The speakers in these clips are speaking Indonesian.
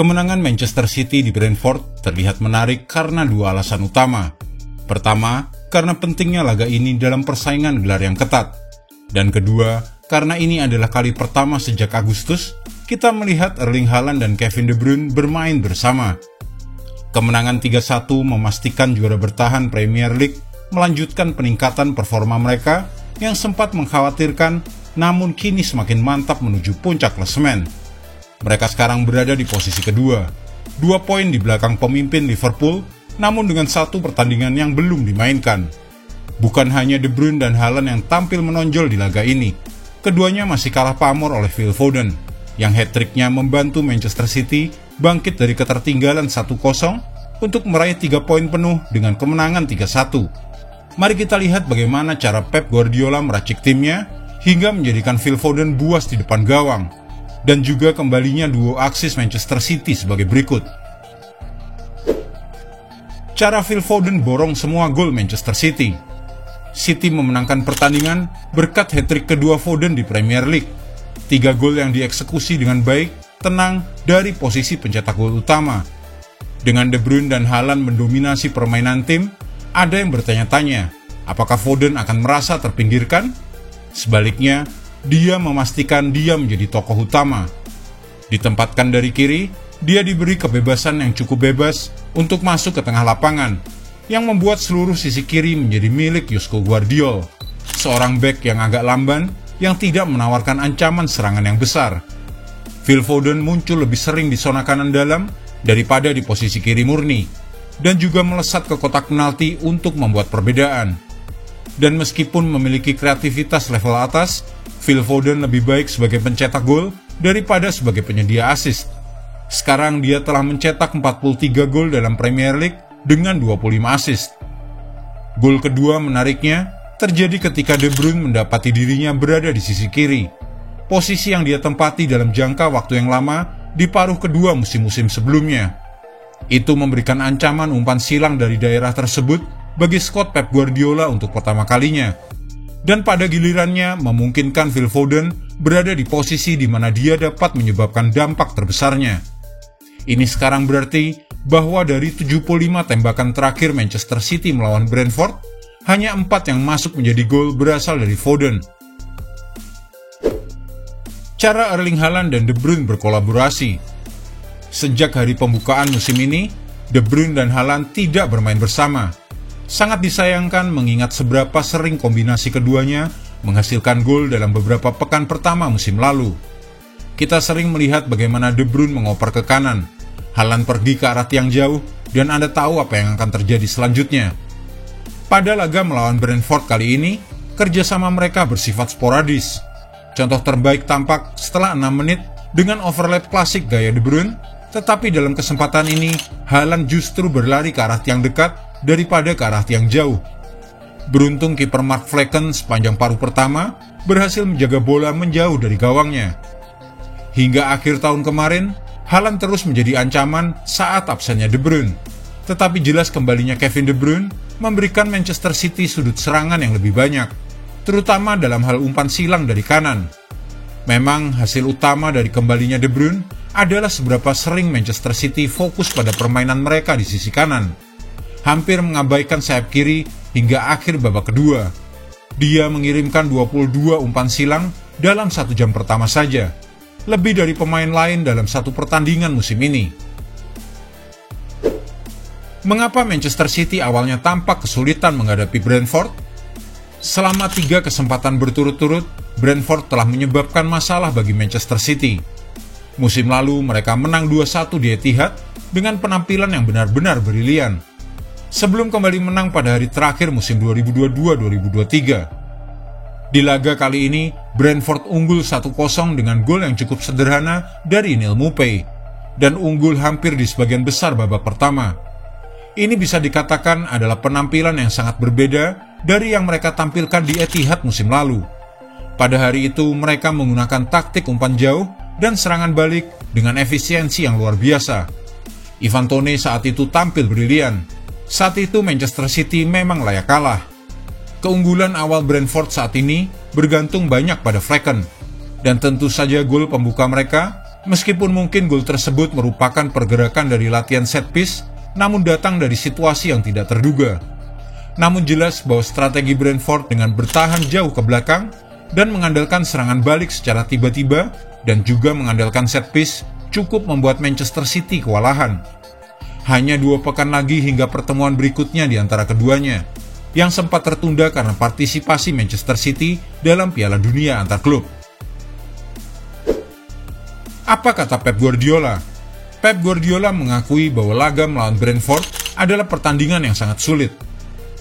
Kemenangan Manchester City di Brentford terlihat menarik karena dua alasan utama. Pertama, karena pentingnya laga ini dalam persaingan gelar yang ketat. Dan kedua, karena ini adalah kali pertama sejak Agustus kita melihat Erling Haaland dan Kevin De Bruyne bermain bersama. Kemenangan 3-1 memastikan juara bertahan Premier League melanjutkan peningkatan performa mereka yang sempat mengkhawatirkan, namun kini semakin mantap menuju puncak klasemen. Mereka sekarang berada di posisi kedua, 2 poin di belakang pemimpin Liverpool, namun dengan satu pertandingan yang belum dimainkan. Bukan hanya De Bruyne dan Haaland yang tampil menonjol di laga ini, keduanya masih kalah pamor oleh Phil Foden, yang hat-tricknya membantu Manchester City bangkit dari ketertinggalan 1-0 untuk meraih 3 poin penuh dengan kemenangan 3-1. Mari kita lihat bagaimana cara Pep Guardiola meracik timnya hingga menjadikan Phil Foden buas di depan gawang, dan juga kembalinya duo aksis Manchester City sebagai berikut. Cara Phil Foden borong semua gol Manchester City. City memenangkan pertandingan berkat hat-trick kedua Foden di Premier League. 3 gol yang dieksekusi dengan baik, tenang, dari posisi pencetak gol utama. Dengan De Bruyne dan Haaland mendominasi permainan tim, ada yang bertanya-tanya, apakah Foden akan merasa terpinggirkan? Sebaliknya, dia memastikan dia menjadi tokoh utama. Ditempatkan dari kiri, dia diberi kebebasan yang cukup bebas untuk masuk ke tengah lapangan, yang membuat seluruh sisi kiri menjadi milik Josko Gvardiol, seorang bek yang agak lamban yang tidak menawarkan ancaman serangan yang besar. Phil Foden muncul lebih sering di zona kanan dalam daripada di posisi kiri murni, dan juga melesat ke kotak penalti untuk membuat perbedaan. Dan meskipun memiliki kreativitas level atas, Phil Foden lebih baik sebagai pencetak gol daripada sebagai penyedia assist. Sekarang dia telah mencetak 43 gol dalam Premier League dengan 25 assist. Gol kedua menariknya terjadi ketika De Bruyne mendapati dirinya berada di sisi kiri, posisi yang dia tempati dalam jangka waktu yang lama di paruh kedua musim-musim sebelumnya. Itu memberikan ancaman umpan silang dari daerah tersebut bagi skuad Pep Guardiola untuk pertama kalinya. Dan pada gilirannya memungkinkan Phil Foden berada di posisi di mana dia dapat menyebabkan dampak terbesarnya. Ini sekarang berarti bahwa dari 75 tembakan terakhir Manchester City melawan Brentford, hanya 4 yang masuk menjadi gol berasal dari Foden. Cara Erling Haaland dan De Bruyne berkolaborasi. Sejak hari pembukaan musim ini, De Bruyne dan Haaland tidak bermain bersama. Sangat disayangkan mengingat seberapa sering kombinasi keduanya menghasilkan gol dalam beberapa pekan pertama musim lalu. Kita sering melihat bagaimana De Bruyne mengoper ke kanan, Haaland pergi ke arah tiang jauh, dan Anda tahu apa yang akan terjadi selanjutnya. Pada laga melawan Brentford kali ini, kerjasama mereka bersifat sporadis. Contoh terbaik tampak setelah 6 menit dengan overlap klasik gaya De Bruyne, tetapi dalam kesempatan ini, Haaland justru berlari ke arah tiang dekat daripada ke arah tiang jauh. Beruntung kiper Mark Flekken sepanjang paruh pertama berhasil menjaga bola menjauh dari gawangnya. Hingga akhir tahun kemarin, Haaland terus menjadi ancaman saat absennya De Bruyne. Tetapi jelas kembalinya Kevin De Bruyne memberikan Manchester City sudut serangan yang lebih banyak, terutama dalam hal umpan silang dari kanan. Memang hasil utama dari kembalinya De Bruyne adalah seberapa sering Manchester City fokus pada permainan mereka di sisi kanan, hampir mengabaikan sayap kiri hingga akhir babak kedua. Dia mengirimkan 22 umpan silang dalam 1 jam pertama saja, lebih dari pemain lain dalam satu pertandingan musim ini. Mengapa Manchester City awalnya tampak kesulitan menghadapi Brentford? Selama 3 kesempatan berturut-turut, Brentford telah menyebabkan masalah bagi Manchester City. Musim lalu mereka menang 2-1 di Etihad dengan penampilan yang benar-benar brilian, sebelum kembali menang pada hari terakhir musim 2022-2023. Di laga kali ini, Brentford unggul 1-0 dengan gol yang cukup sederhana dari Neil Maupay, dan unggul hampir di sebagian besar babak pertama. Ini bisa dikatakan adalah penampilan yang sangat berbeda dari yang mereka tampilkan di Etihad musim lalu. Pada hari itu, mereka menggunakan taktik umpan jauh dan serangan balik dengan efisiensi yang luar biasa. Ivan Toney saat itu tampil brilian. Saat itu Manchester City memang layak kalah. Keunggulan awal Brentford saat ini bergantung banyak pada Flekken, dan tentu saja gol pembuka mereka Meskipun mungkin gol tersebut merupakan pergerakan dari latihan set piece, namun datang dari situasi yang tidak terduga. Namun jelas bahwa strategi Brentford dengan bertahan jauh ke belakang dan mengandalkan serangan balik secara tiba-tiba dan juga mengandalkan set piece cukup membuat Manchester City kewalahan. Hanya 2 pekan lagi hingga pertemuan berikutnya di antara keduanya, yang sempat tertunda karena partisipasi Manchester City dalam Piala Dunia antar klub. Apa kata Pep Guardiola? Pep Guardiola mengakui bahwa laga melawan Brentford adalah pertandingan yang sangat sulit.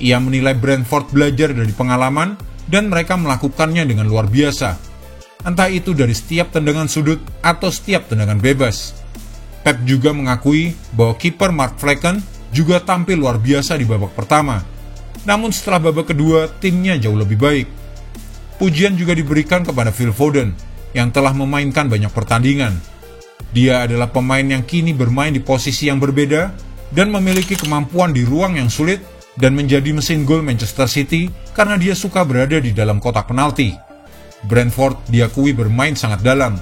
Ia menilai Brentford belajar dari pengalaman dan mereka melakukannya dengan luar biasa. Entah itu dari setiap tendangan sudut atau setiap tendangan bebas. Pep juga mengakui bahwa kiper Mark Flekken juga tampil luar biasa di babak pertama. Namun setelah babak kedua, timnya jauh lebih baik. Pujian juga diberikan kepada Phil Foden yang telah memainkan banyak pertandingan. Dia adalah pemain yang kini bermain di posisi yang berbeda dan memiliki kemampuan di ruang yang sulit dan menjadi mesin gol Manchester City karena dia suka berada di dalam kotak penalti. Brentford diakui bermain sangat dalam,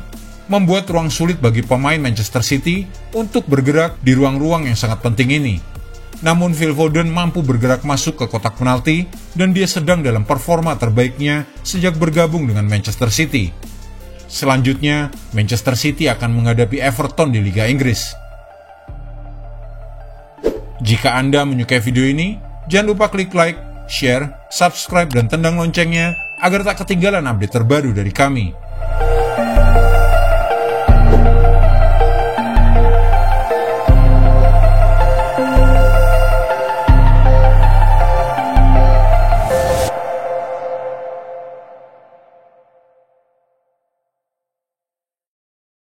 membuat ruang sulit bagi pemain Manchester City untuk bergerak di ruang-ruang yang sangat penting ini. Namun Phil Foden mampu bergerak masuk ke kotak penalti dan dia sedang dalam performa terbaiknya sejak bergabung dengan Manchester City. Selanjutnya, Manchester City akan menghadapi Everton di Liga Inggris. Jika Anda menyukai video ini, jangan lupa klik like, share, subscribe, dan tendang loncengnya agar tak ketinggalan update terbaru dari kami.